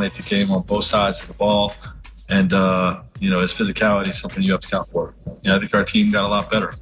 dominate the game on both sides of the ball. And, his physicality is something you have to account for. I think our team got a lot better.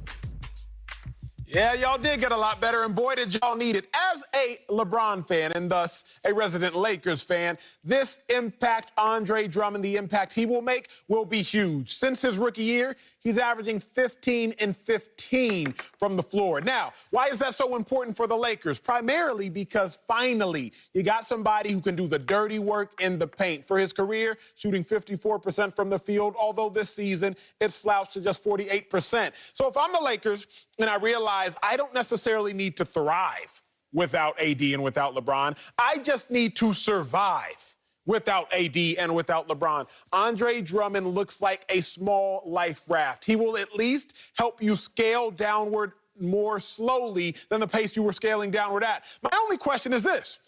Yeah, y'all did get a lot better, and boy, did y'all need it. As a LeBron fan and thus a resident Lakers fan, this impact, Andre Drummond, the impact he will make will be huge. Since his rookie year, he's averaging 15 and 15 from the floor. Now, why is that so important for the Lakers? Primarily because finally you got somebody who can do the dirty work in the paint. For his career, shooting 54% from the field, although this season it slouched to just 48%. So if I'm the Lakers and I realize I don't necessarily need to thrive without AD and without LeBron, I just need to survive without AD and without LeBron. Andre Drummond looks like a small life raft. He will at least help you scale downward more slowly than the pace you were scaling downward at. My only question is this.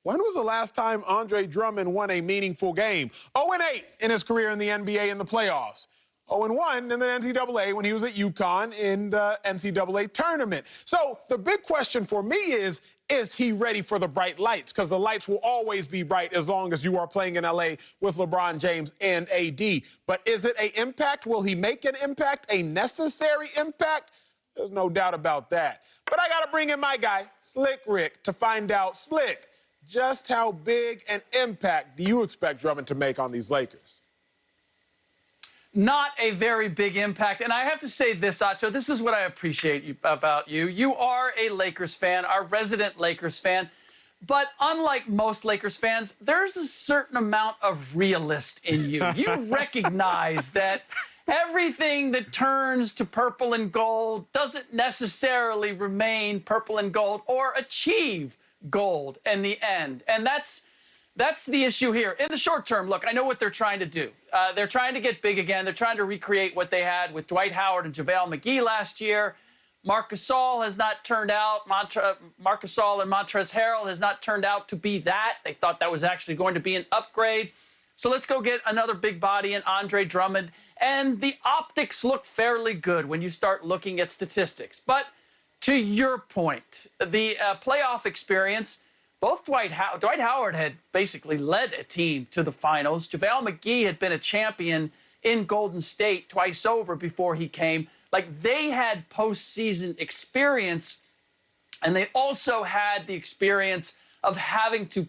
When was the last time Andre Drummond won a meaningful game? 0-8 in his career in the NBA in the playoffs. 0-1 in the NCAA when he was at UConn in the NCAA tournament. So the big question for me is he ready for the bright lights? Because the lights will always be bright as long as you are playing in LA with LeBron James and AD. But is it an impact? Will he make an impact, a necessary impact? There's no doubt about that. But I got to bring in my guy, Slick Rick, to find out, Slick, just how big an impact do you expect Drummond to make on these Lakers? Not a very big impact. And I have to say this, Acho, this is what I appreciate about you. You are a Lakers fan, our resident Lakers fan. But unlike most Lakers fans, there's a certain amount of realist in you. You recognize that everything that turns to purple and gold doesn't necessarily remain purple and gold or achieve gold in the end. And that's the issue here. In the short term, look, I know what they're trying to do. They're trying to get big again. They're trying to recreate what they had with Dwight Howard and JaVale McGee last year. Marc Gasol has not turned out. Marc Gasol and Montrezl Harrell has not turned out to be that. They thought that was actually going to be an upgrade. So let's go get another big body in Andre Drummond. And the optics look fairly good when you start looking at statistics. But to your point, the playoff experience, both Dwight Howard had basically led a team to the finals. JaVale McGee had been a champion in Golden State twice over before he came. Like, they had postseason experience, and they also had the experience of having to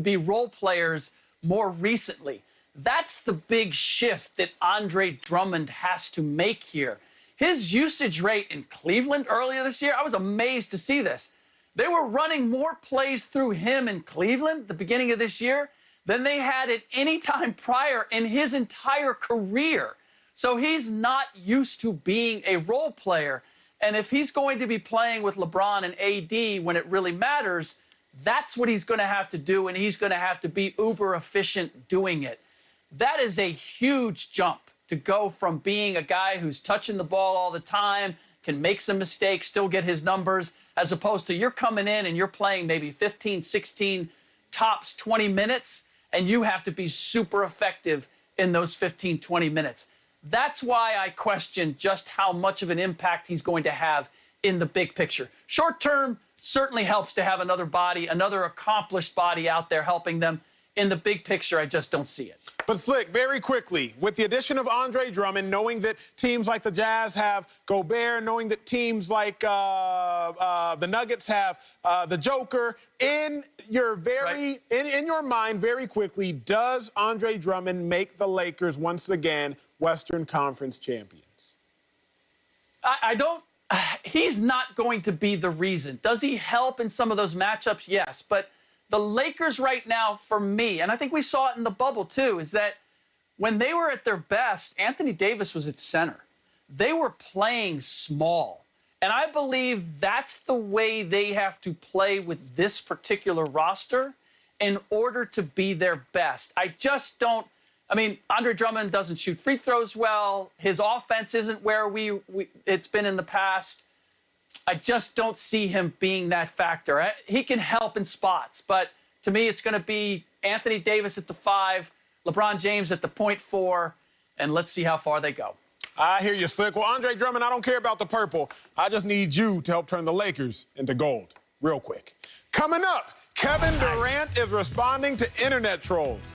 be role players more recently. That's the big shift that Andre Drummond has to make here. His usage rate in Cleveland earlier this year, I was amazed to see this. They were running more plays through him in Cleveland at the beginning of this year than they had at any time prior in his entire career. So he's not used to being a role player. And if he's going to be playing with LeBron and AD when it really matters, that's what he's going to have to do, and he's going to have to be uber efficient doing it. That is a huge jump to go from being a guy who's touching the ball all the time, can make some mistakes, still get his numbers, as opposed to you're coming in and you're playing maybe 15, 16, tops 20 minutes, and you have to be super effective in those 15, 20 minutes. That's why I question just how much of an impact he's going to have in the big picture. Short term certainly helps to have another body, another accomplished body out there helping them. In the big picture, I just don't see it. But Slick, very quickly, with the addition of Andre Drummond, knowing that teams like the Jazz have Gobert, knowing that teams like the Nuggets have the Joker, in your in your mind, very quickly, does Andre Drummond make the Lakers once again Western Conference champions? I don't. He's not going to be the reason. Does he help in some of those matchups? Yes, but the Lakers right now, for me, and I think we saw it in the bubble too, is that when they were at their best, Anthony Davis was at center. They were playing small. And I believe that's the way they have to play with this particular roster in order to be their best. I just don't. I mean, Andre Drummond doesn't shoot free throws well. His offense isn't where it's been in the past. I just don't see him being that factor. He can help in spots, but to me, it's going to be Anthony Davis at the 5, LeBron James at the .4, and let's see how far they go. I hear you, Slick. Well, Andre Drummond, I don't care about the purple. I just need you to help turn the Lakers into gold real quick. Coming up, Kevin Durant is responding to internet trolls.